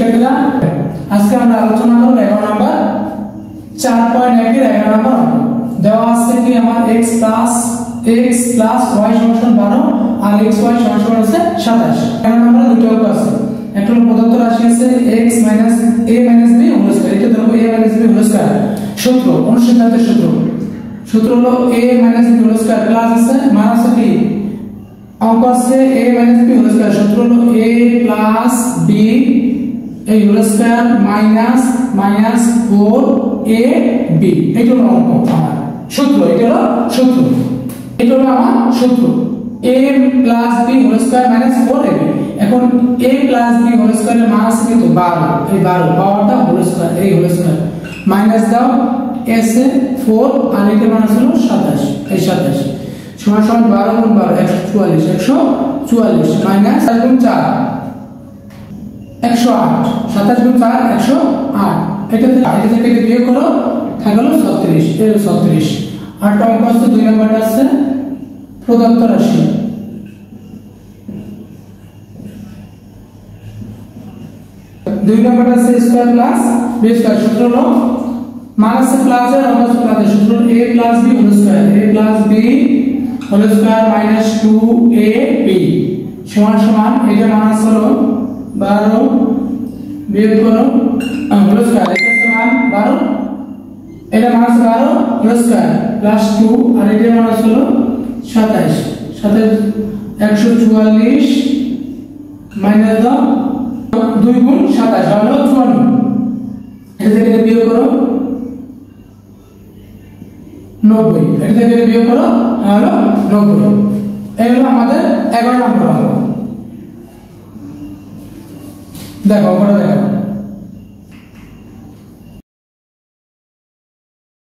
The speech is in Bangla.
লিখে দিলাম। আজকে আমরা আলোচনা করব 11 নাম্বার 4.1 এর 11 নাম্বার দেওয়া আছে কি আমার x plus y সমান 12 আর xy সমান আছে 27। 11 নাম্বার দুটো অঙ্ক আছে। একটা হলো প্রদত্ত রাশি আছে x - a - b whole square, এটা ধরো a - b হোল স্কয়ার। সূত্র অনুসন্ধানের সূত্র হলো a - b whole square plus আছে মাইনাস কি অঙ্ক আছে a - b হোল স্কয়ার, সূত্র হলো a plus b এই হোল স্কয়ার মাইনাস 4ab, এটা হলো অঙ্ক আমার সূত্র। এটা হলো আমার সূত্র a plus b whole square minus 4ab। এখন a plus b হোল স্কয়ারের মান আছে কিন্তু 12, এই 12 পাওয়ারটা হোল স্কয়ার, এই হোল স্কয়ার মাইনাস দাও s এ 4 আর এটার মান হলো 27, এই 27 সমান 12 গুণ 12 144 মাইনাস 4 গুণ 4 108, 27 গুণ 4 108, এটা থেকে বিয়োগ করো থাকলো 36, এর 36। আর অঙ্ক আছে 2 নাম্বারটা আছে প্রদত্ত রাশি দুই নাম্বারটা আছে স্কয়ার প্লাস বি স্কয়ার, সূত্র হলো মাইনাস প্লাস এর অঙ্ক প্লাস এর সূত্র a plus b whole square, a plus b whole square minus 2ab সমান এটা মাইনাস হলো 12 বিয়োগ করো হোল স্কয়ার, এটা সমান 12, এটা মাইনাস 12 হোল স্কয়ার প্লাস 2 আর এটা মাইনাস হলো 27 144 মাইনাস দাও 2 গুণ 27 হলো 54, এটা থেকে বিয়োগ করো 90, এটা থেকে বিয়োগ করো হলো 90। এই হলো আমাদের 11 নম্বর অঙ্ক। দেখো ওটা দেখো